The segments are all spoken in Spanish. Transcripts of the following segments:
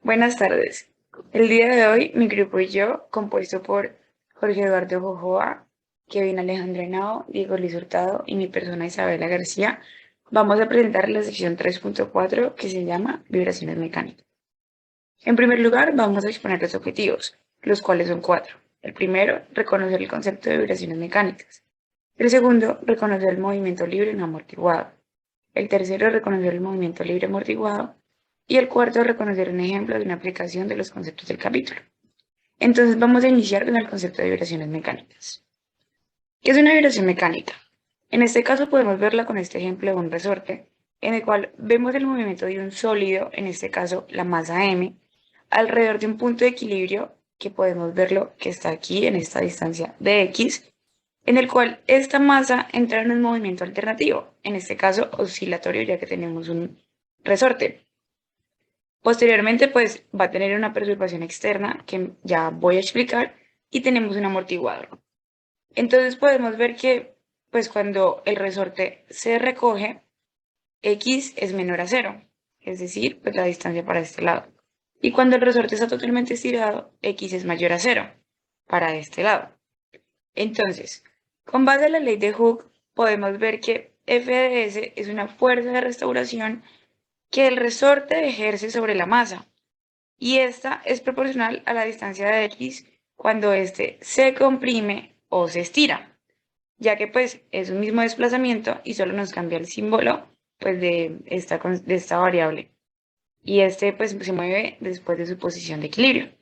Buenas tardes. El día de hoy, mi grupo y yo, compuesto por Jorge Eduardo Jojoa, Kevin Alejandro Henao, Diego Luis Hurtado y mi persona Isabela García, vamos a presentar la sección 3.4 que se llama Vibraciones mecánicas. En primer lugar, vamos a exponer los objetivos, los cuales son cuatro. El primero, reconocer el concepto de vibraciones mecánicas. El segundo, reconocer el movimiento libre no amortiguado. El tercero, reconocer el movimiento libre amortiguado. Y el cuarto, reconocer un ejemplo de una aplicación de los conceptos del capítulo. Entonces vamos a iniciar con el concepto de vibraciones mecánicas. ¿Qué es una vibración mecánica? En este caso podemos verla con este ejemplo de un resorte, en el cual vemos el movimiento de un sólido, en este caso la masa m, alrededor de un punto de equilibrio que podemos verlo que está aquí en esta distancia de x, en el cual esta masa entra en un movimiento alternativo, en este caso oscilatorio, ya que tenemos un resorte. Posteriormente, pues va a tener una perturbación externa que ya voy a explicar y tenemos un amortiguador. Entonces podemos ver que, pues cuando el resorte se recoge, x es menor a cero, es decir, pues la distancia para este lado. Y cuando el resorte está totalmente estirado, x es mayor a cero para este lado. Entonces, con base en la ley de Hooke, podemos ver que F de S es una fuerza de restauración que el resorte ejerce sobre la masa, y esta es proporcional a la distancia de x cuando éste se comprime o se estira, ya que pues es un mismo desplazamiento y solo nos cambia el símbolo pues de esta variable, y este pues se mueve después de su posición de equilibrio.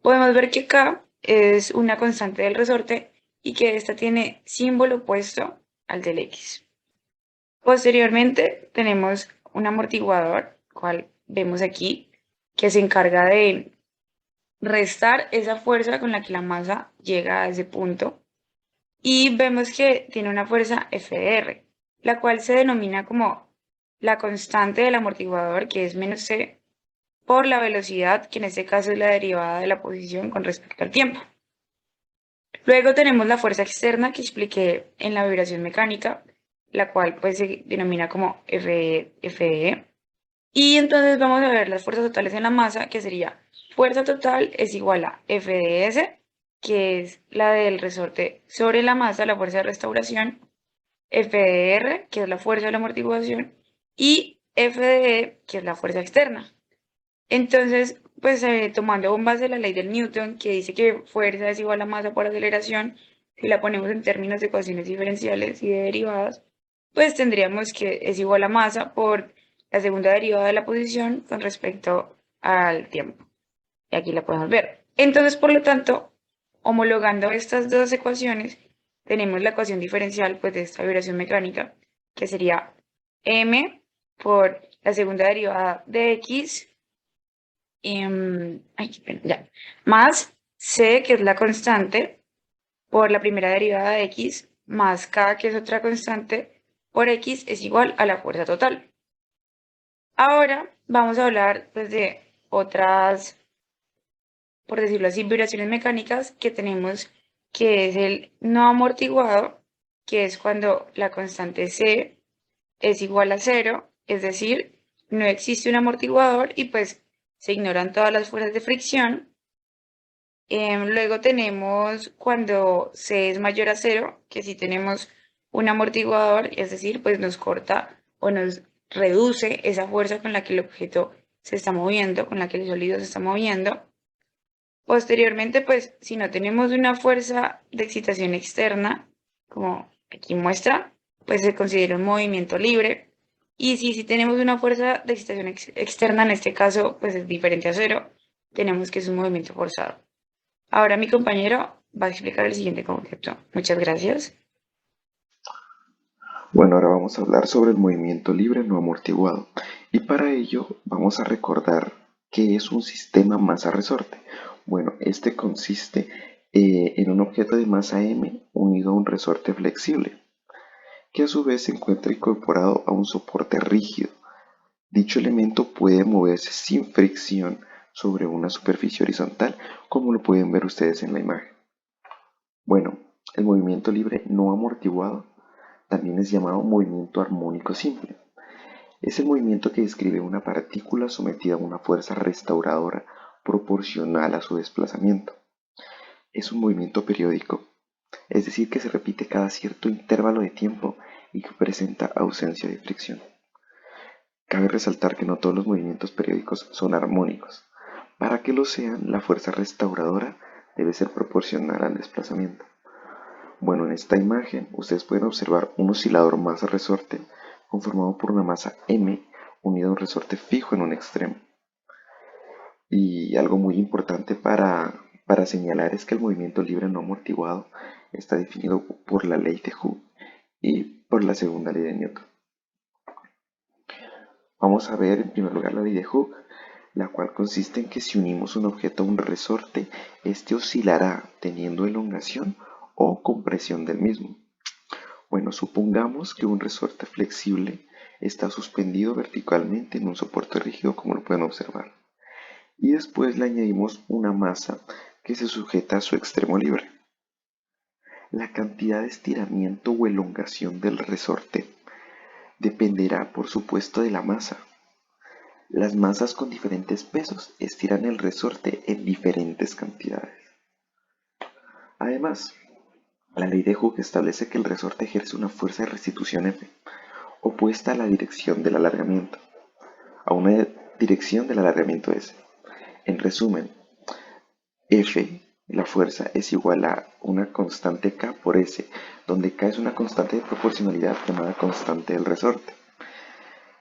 Podemos ver que K es una constante del resorte y que esta tiene símbolo opuesto al del X. Posteriormente tenemos un amortiguador, cual vemos aquí, que se encarga de restar esa fuerza con la que la masa llega a ese punto. Y vemos que tiene una fuerza FR, la cual se denomina como la constante del amortiguador, que es menos C, por la velocidad, que en este caso es la derivada de la posición con respecto al tiempo. Luego tenemos la fuerza externa que expliqué en la vibración mecánica, la cual pues se denomina como FE. Y entonces vamos a ver las fuerzas totales en la masa, que sería fuerza total es igual a F de S, que es la del resorte sobre la masa, la fuerza de restauración, F de R, que es la fuerza de la amortiguación, y F de E, que es la fuerza externa. Entonces, pues tomando en base la ley del Newton, que dice que fuerza es igual a masa por aceleración, si la ponemos en términos de ecuaciones diferenciales y de derivadas, pues tendríamos que es igual a masa por la segunda derivada de la posición con respecto al tiempo. Y aquí la podemos ver. Entonces, por lo tanto, homologando estas dos ecuaciones, tenemos la ecuación diferencial pues, de esta vibración mecánica, que sería m por la segunda derivada de x más c, que es la constante, por la primera derivada de x, más k, que es otra constante, por x es igual a la fuerza total. Ahora vamos a hablar pues, de otras, por decirlo así, vibraciones mecánicas que tenemos, que es el no amortiguado, que es cuando la constante c es igual a cero, es decir, no existe un amortiguador y pues se ignoran todas las fuerzas de fricción. Luego tenemos cuando C es mayor a cero, que si tenemos un amortiguador, es decir, pues nos corta o nos reduce esa fuerza con la que el objeto se está moviendo, con la que el sólido se está moviendo. Posteriormente, pues si no tenemos una fuerza de excitación externa, como aquí muestra, pues se considera un movimiento libre. Y si tenemos una fuerza de excitación externa, en este caso, pues es diferente a cero, tenemos que es un movimiento forzado. Ahora mi compañero va a explicar el siguiente concepto. Muchas gracias. Bueno, ahora vamos a hablar sobre el movimiento libre no amortiguado y para ello vamos a recordar qué es un sistema masa-resorte. Bueno, este consiste en un objeto de masa m unido a un resorte flexible, que a su vez se encuentra incorporado a un soporte rígido. Dicho elemento puede moverse sin fricción sobre una superficie horizontal, como lo pueden ver ustedes en la imagen. Bueno, el movimiento libre no amortiguado también es llamado movimiento armónico simple. Es el movimiento que describe una partícula sometida a una fuerza restauradora proporcional a su desplazamiento. Es un movimiento periódico, es decir, que se repite cada cierto intervalo de tiempo y que presenta ausencia de fricción. Cabe resaltar que no todos los movimientos periódicos son armónicos. Para que lo sean, la fuerza restauradora debe ser proporcional al desplazamiento. Bueno, en esta imagen ustedes pueden observar un oscilador masa-resorte conformado por una masa m unida a un resorte fijo en un extremo. Y algo muy importante para señalar es que el movimiento libre no amortiguado está definido por la ley de Hooke y por la segunda ley de Newton. Vamos a ver en primer lugar la ley de Hooke, la cual consiste en que si unimos un objeto a un resorte, este oscilará teniendo elongación o compresión del mismo. Bueno, supongamos que un resorte flexible está suspendido verticalmente en un soporte rígido, como lo pueden observar, y después le añadimos una masa que se sujeta a su extremo libre. La cantidad de estiramiento o elongación del resorte dependerá, por supuesto, de la masa. Las masas con diferentes pesos estiran el resorte en diferentes cantidades. Además, la ley de Hooke establece que el resorte ejerce una fuerza de restitución F, opuesta a la dirección del alargamiento, a una dirección del alargamiento S. En resumen, F, la fuerza, es igual a una constante K por S, donde K es una constante de proporcionalidad llamada constante del resorte.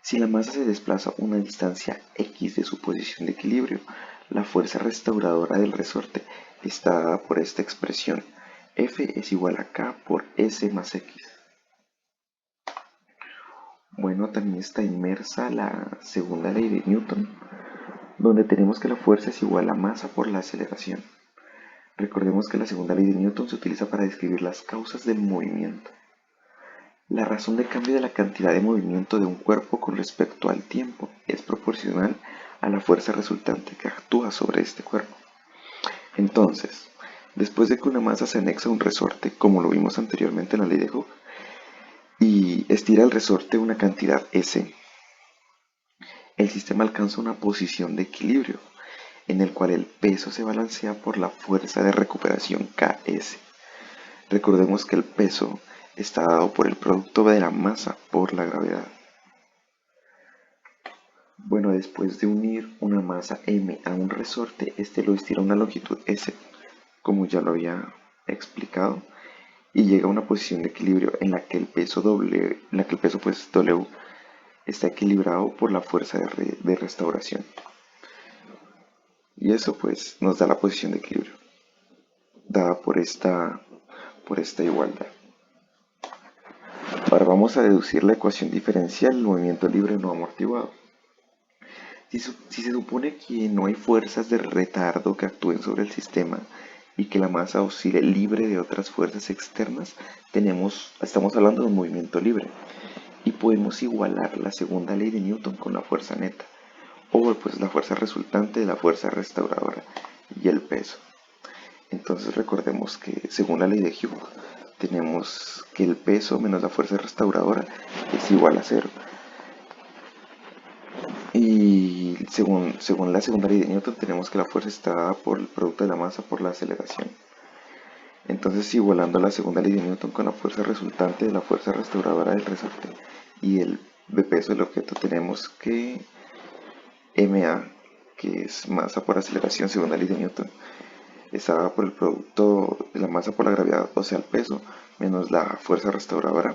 Si la masa se desplaza una distancia x de su posición de equilibrio, la fuerza restauradora del resorte está dada por esta expresión. F es igual a K por S más X. Bueno, también está inmersa la segunda ley de Newton, donde tenemos que la fuerza es igual a masa por la aceleración. Recordemos que la segunda ley de Newton se utiliza para describir las causas del movimiento. La razón de cambio de la cantidad de movimiento de un cuerpo con respecto al tiempo es proporcional a la fuerza resultante que actúa sobre este cuerpo. Entonces, después de que una masa se anexa a un resorte, como lo vimos anteriormente en la ley de Hooke, y estira el resorte una cantidad S, el sistema alcanza una posición de equilibrio, en el cual el peso se balancea por la fuerza de recuperación Ks. Recordemos que el peso está dado por el producto de la masa por la gravedad. Bueno, después de unir una masa m a un resorte, este lo estira a una longitud s, como ya lo había explicado, y llega a una posición de equilibrio en la que el peso W, pues W está equilibrado por la fuerza de restauración. Y eso pues nos da la posición de equilibrio, dada por esta igualdad. Ahora vamos a deducir la ecuación diferencial del movimiento libre no amortiguado. Si se supone que no hay fuerzas de retardo que actúen sobre el sistema y que la masa oscile libre de otras fuerzas externas, estamos hablando de un movimiento libre y podemos igualar la segunda ley de Newton con la fuerza neta, o pues la fuerza resultante de la fuerza restauradora y el peso. Entonces recordemos que según la ley de Hooke tenemos que el peso menos la fuerza restauradora es igual a cero. Y según la segunda ley de Newton tenemos que la fuerza está dada por el producto de la masa por la aceleración. Entonces, igualando la segunda ley de Newton con la fuerza resultante de la fuerza restauradora del resorte y el de peso del objeto, tenemos que ma, que es masa por aceleración, segunda ley de Newton, está dada por el producto de la masa por la gravedad, o sea, el peso, menos la fuerza restauradora,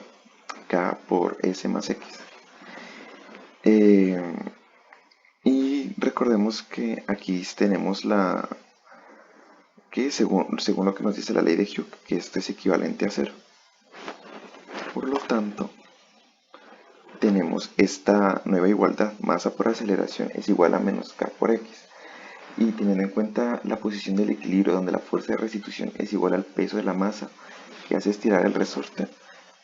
k por s más x. Y recordemos que aquí tenemos que según lo que nos dice la ley de Hooke, que esto es equivalente a cero. Por lo tanto, tenemos esta nueva igualdad, masa por aceleración es igual a menos k por x. Y teniendo en cuenta la posición del equilibrio donde la fuerza de restitución es igual al peso de la masa que hace estirar el resorte,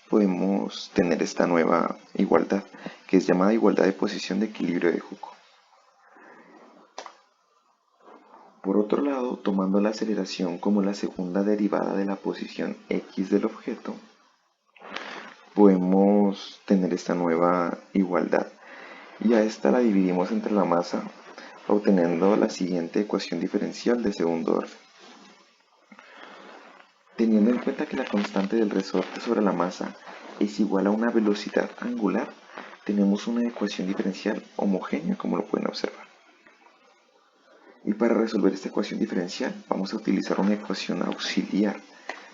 podemos tener esta nueva igualdad, que es llamada igualdad de posición de equilibrio de Hooke. Por otro lado, tomando la aceleración como la segunda derivada de la posición x del objeto, podemos tener esta nueva igualdad, y a esta la dividimos entre la masa, obteniendo la siguiente ecuación diferencial de segundo orden. Teniendo en cuenta que la constante del resorte sobre la masa es igual a una velocidad angular, tenemos una ecuación diferencial homogénea, como lo pueden observar. Y para resolver esta ecuación diferencial vamos a utilizar una ecuación auxiliar,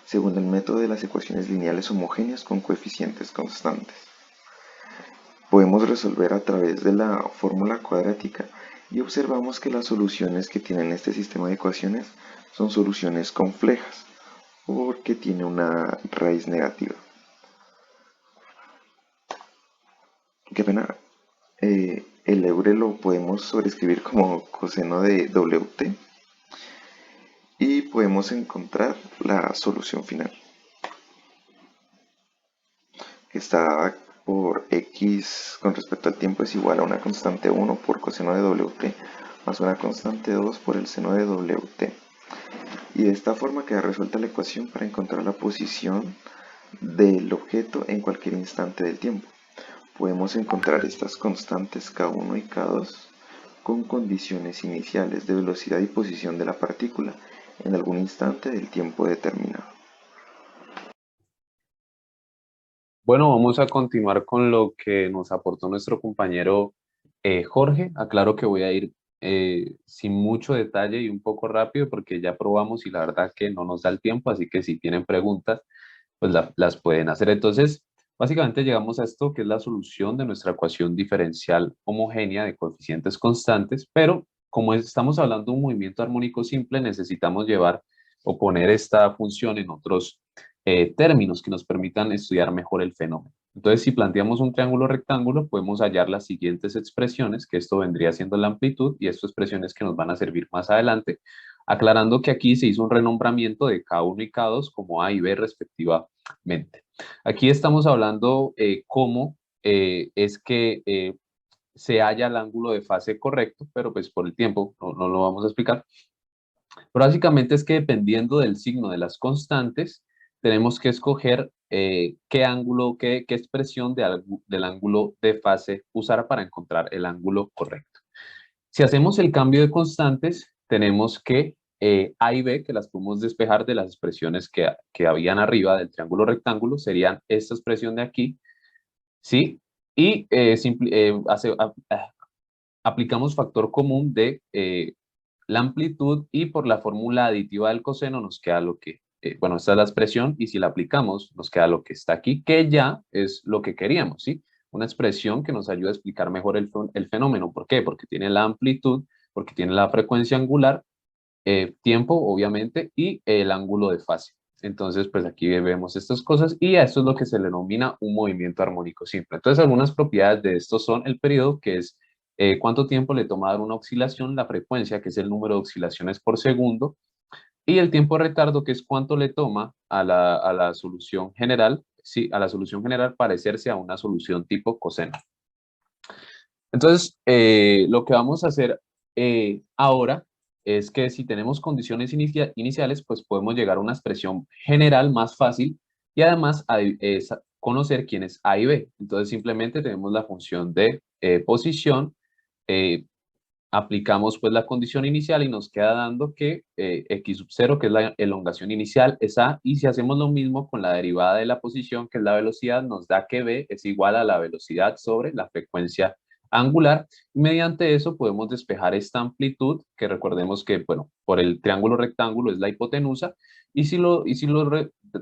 según el método de las ecuaciones lineales homogéneas con coeficientes constantes. Podemos resolver a través de la fórmula cuadrática y observamos que las soluciones que tienen este sistema de ecuaciones son soluciones complejas, porque tiene una raíz negativa. Qué pena, el Euler lo podemos sobreescribir como coseno de WT y podemos encontrar la solución final, que está por x con respecto al tiempo es igual a una constante 1 por coseno de WT más una constante 2 por el seno de WT. Y de esta forma queda resuelta la ecuación para encontrar la posición del objeto en cualquier instante del tiempo. Podemos encontrar estas constantes K1 y K2 con condiciones iniciales de velocidad y posición de la partícula en algún instante del tiempo determinado. Bueno, vamos a continuar con lo que nos aportó nuestro compañero Jorge. Aclaro que voy a ir sin mucho detalle y un poco rápido porque ya probamos y la verdad que no nos da el tiempo, así que si tienen preguntas, pues las pueden hacer. Entonces, básicamente llegamos a esto que es la solución de nuestra ecuación diferencial homogénea de coeficientes constantes, pero como estamos hablando de un movimiento armónico simple, necesitamos llevar o poner esta función en otros términos que nos permitan estudiar mejor el fenómeno. Entonces, si planteamos un triángulo rectángulo, podemos hallar las siguientes expresiones, que esto vendría siendo la amplitud, y estas expresiones que nos van a servir más adelante, aclarando que aquí se hizo un renombramiento de K1 y K2 como A y B respectivamente. Aquí estamos hablando cómo es que se halla el ángulo de fase correcto, pero pues por el tiempo no lo vamos a explicar. Pero básicamente es que dependiendo del signo de las constantes, tenemos que escoger qué ángulo, qué expresión del ángulo de fase usar para encontrar el ángulo correcto. Si hacemos el cambio de constantes, tenemos que A y B, que las podemos despejar de las expresiones que habían arriba del triángulo rectángulo, serían esta expresión de aquí, ¿sí? Y aplicamos factor común de la amplitud y por la fórmula aditiva del coseno nos queda lo que, bueno, esta es la expresión y si la aplicamos nos queda lo que está aquí, que ya es lo que queríamos, ¿sí? Una expresión que nos ayuda a explicar mejor el fenómeno. ¿Por qué? Porque tiene la amplitud, porque tiene la frecuencia angular, tiempo, obviamente, y el ángulo de fase. Entonces, pues aquí vemos estas cosas y a esto es lo que se le denomina un movimiento armónico simple. Entonces, algunas propiedades de esto son el periodo, que es cuánto tiempo le toma dar una oscilación, la frecuencia, que es el número de oscilaciones por segundo, y el tiempo de retardo, que es cuánto le toma a la solución general, sí, a la solución general parecerse a una solución tipo coseno. Entonces, lo que vamos a hacer ahora es que si tenemos condiciones iniciales, pues podemos llegar a una expresión general más fácil y además conocer quién es A y B. Entonces, simplemente tenemos la función de posición, eh, aplicamos pues la condición inicial y nos queda dando que x sub 0, que es la elongación inicial, es A, y si hacemos lo mismo con la derivada de la posición, que es la velocidad, nos da que B es igual a la velocidad sobre la frecuencia angular. Mediante eso podemos despejar esta amplitud, que recordemos que, bueno, por el triángulo rectángulo es la hipotenusa, y si lo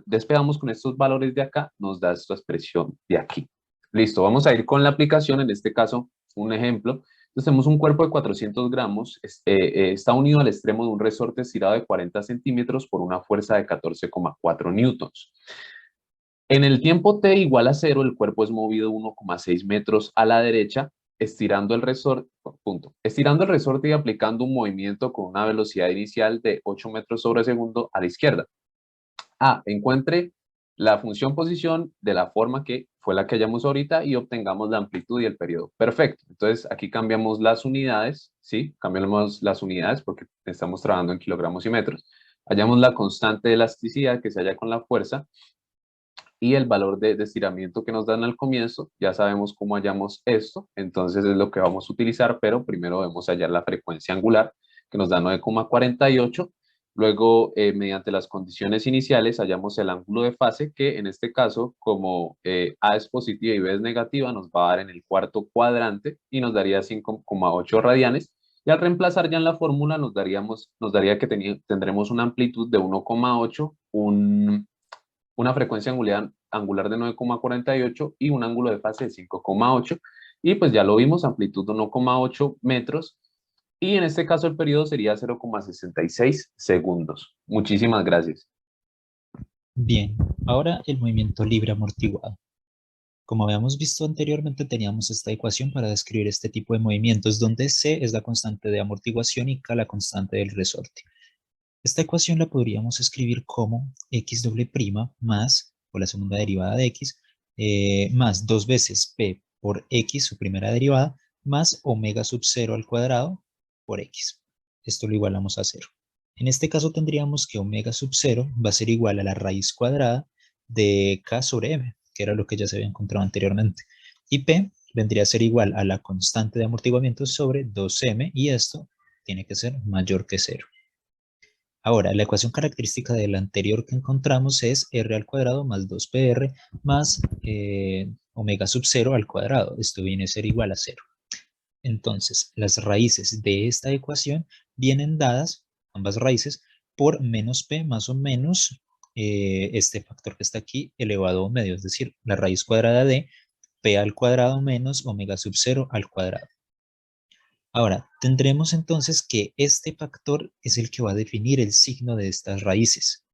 despejamos con estos valores de acá, nos da esta expresión de aquí. Listo, vamos a ir con la aplicación, en este caso, un ejemplo. Entonces tenemos un cuerpo de 400 gramos, está unido al extremo de un resorte estirado de 40 centímetros por una fuerza de 14,4 newtons. En el tiempo t igual a 0, el cuerpo es movido 1,6 metros a la derecha, estirando el resorte, estirando el resorte y aplicando un movimiento con una velocidad inicial de 8 metros sobre segundo a la izquierda. Encuentre la función posición de la forma que fue la que hallamos ahorita y obtengamos la amplitud y el periodo. Perfecto. Entonces aquí cambiamos las unidades, ¿sí? Cambiamos las unidades porque estamos trabajando en kilogramos y metros. Hallamos la constante de elasticidad que se halla con la fuerza y el valor de estiramiento que nos dan al comienzo, ya sabemos cómo hallamos esto, entonces es lo que vamos a utilizar, pero primero debemos hallar la frecuencia angular, que nos da 9,48. Luego, mediante las condiciones iniciales, hallamos el ángulo de fase, que en este caso, como A es positiva y B es negativa, nos va a dar en el cuarto cuadrante y nos daría 5,8 radianes. Y al reemplazar ya en la fórmula, nos daría que tendremos una amplitud de 1,8, una frecuencia angular de 9,48 y un ángulo de fase de 5,8. Y pues ya lo vimos, amplitud de 1,8 metros. Y en este caso el periodo sería 0,66 segundos. Muchísimas gracias. Bien, ahora el movimiento libre amortiguado. Como habíamos visto anteriormente, teníamos esta ecuación para describir este tipo de movimientos, donde C es la constante de amortiguación y K la constante del resorte. Esta ecuación la podríamos escribir como x doble prima más, por la segunda derivada de x, más 2 veces p por x, su primera derivada, más omega sub 0 al cuadrado por x. Esto lo igualamos a 0. En este caso tendríamos que omega sub 0 va a ser igual a la raíz cuadrada de k sobre m, que era lo que ya se había encontrado anteriormente. Y p vendría a ser igual a la constante de amortiguamiento sobre 2m, y esto tiene que ser mayor que 0. Ahora, la ecuación característica de la anterior que encontramos es r al cuadrado más 2pr más omega sub 0 al cuadrado. Esto viene a ser igual a 0. Entonces, las raíces de esta ecuación vienen dadas, ambas raíces, por menos p más o menos este factor que está aquí elevado a medio, es decir, la raíz cuadrada de p al cuadrado menos omega sub 0 al cuadrado. Ahora, tendremos entonces que este factor es el que va a definir el signo de estas raíces.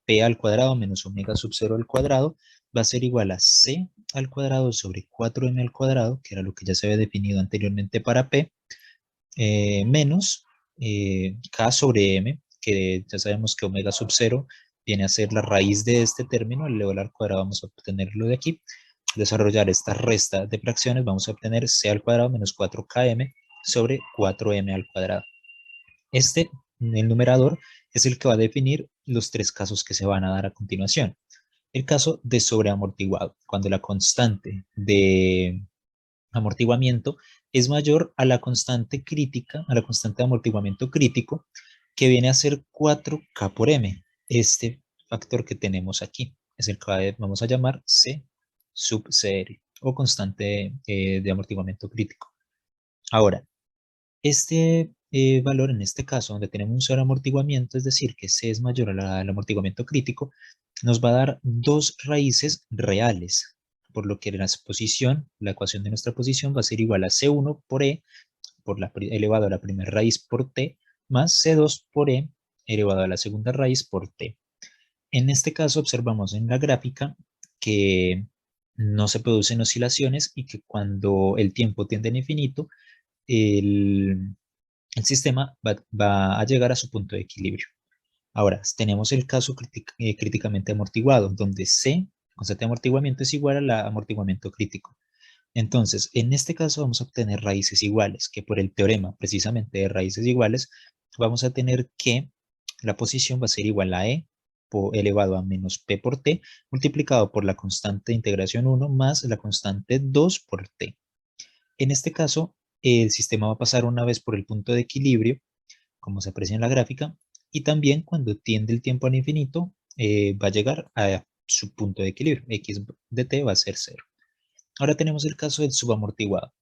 P al cuadrado menos omega sub 0 al cuadrado va a ser igual a C al cuadrado sobre 4m al cuadrado, que era lo que ya se había definido anteriormente para P, menos K sobre M, que ya sabemos que omega sub 0 viene a ser la raíz de este término, al elevar al cuadrado vamos a obtenerlo de aquí. Desarrollar esta resta de fracciones, vamos a obtener C al cuadrado menos 4km sobre 4m al cuadrado. Este, el numerador, es el que va a definir los tres casos que se van a dar a continuación. El caso de sobreamortiguado, cuando la constante de amortiguamiento es mayor a la constante crítica, a la constante de amortiguamiento crítico, que viene a ser 4K por M. Este factor que tenemos aquí es el que vamos a llamar C sub CR, o constante de amortiguamiento crítico. Ahora, este valor en este caso, donde tenemos un sobreamortiguamiento, es decir, que C es mayor al amortiguamiento crítico, nos va a dar dos raíces reales, por lo que la posición, la ecuación de nuestra posición va a ser igual a C1 por E elevado a la primera raíz por T, más C2 por E elevado a la segunda raíz por T. En este caso observamos en la gráfica que no se producen oscilaciones y que cuando el tiempo tiende a infinito, el sistema va a llegar a su punto de equilibrio. Ahora, tenemos el caso críticamente amortiguado, donde C, constante de amortiguamiento, es igual al amortiguamiento crítico. Entonces, en este caso vamos a obtener raíces iguales, que por el teorema precisamente de raíces iguales, vamos a tener que la posición va a ser igual a E elevado a menos P por T, multiplicado por la constante de integración 1 más la constante 2 por T. En este caso, el sistema va a pasar una vez por el punto de equilibrio, como se aprecia en la gráfica, y también cuando tiende el tiempo al infinito, va a llegar a su punto de equilibrio. X de t va a ser 0. Ahora tenemos el caso del subamortiguado.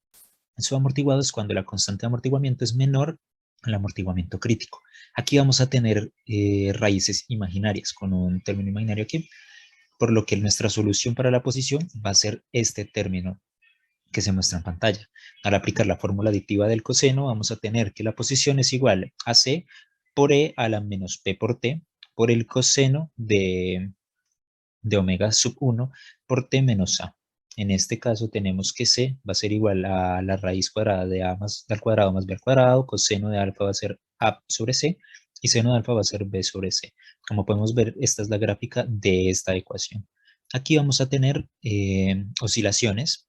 El subamortiguado es cuando la constante de amortiguamiento es menor al amortiguamiento crítico. Aquí vamos a tener raíces imaginarias, con un término imaginario aquí, por lo que nuestra solución para la posición va a ser este término que se muestra en pantalla. Al aplicar la fórmula aditiva del coseno, vamos a tener que la posición es igual a C por E a la menos P por T por el coseno de omega sub 1 por T menos A. En este caso tenemos que C va a ser igual a la raíz cuadrada de A más al cuadrado más B al cuadrado, coseno de alfa va a ser A sobre C y seno de alfa va a ser B sobre C. Como podemos ver, esta es la gráfica de esta ecuación. Aquí vamos a tener oscilaciones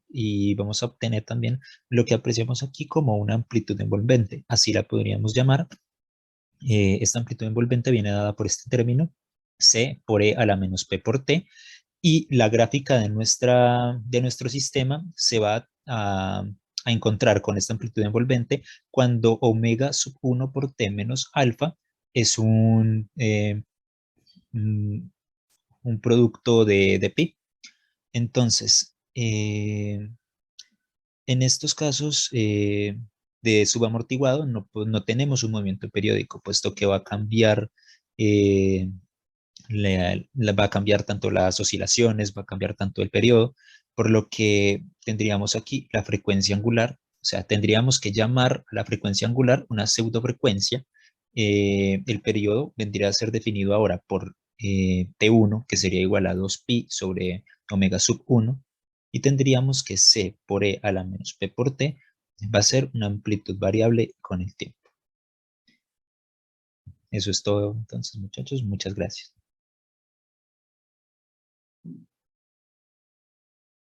y vamos a obtener también lo que apreciamos aquí como una amplitud envolvente. Así la podríamos llamar. Esta amplitud envolvente viene dada por este término, C por E a la menos P por T, y la gráfica de nuestro sistema se va a encontrar con esta amplitud envolvente cuando omega sub 1 por t menos alfa es mm, un producto de pi. Entonces, en estos casos de subamortiguado no tenemos un movimiento periódico, puesto que va a cambiar, eh, va a cambiar tanto las oscilaciones, va a cambiar tanto el periodo, por lo que tendríamos aquí la frecuencia angular, o sea, tendríamos que llamar a la frecuencia angular una pseudofrecuencia. El periodo vendría a ser definido ahora por T1, que sería igual a 2pi sobre omega sub 1, y tendríamos que C por E a la menos P por T va a ser una amplitud variable con el tiempo. Eso es todo, entonces, muchachos. Muchas gracias.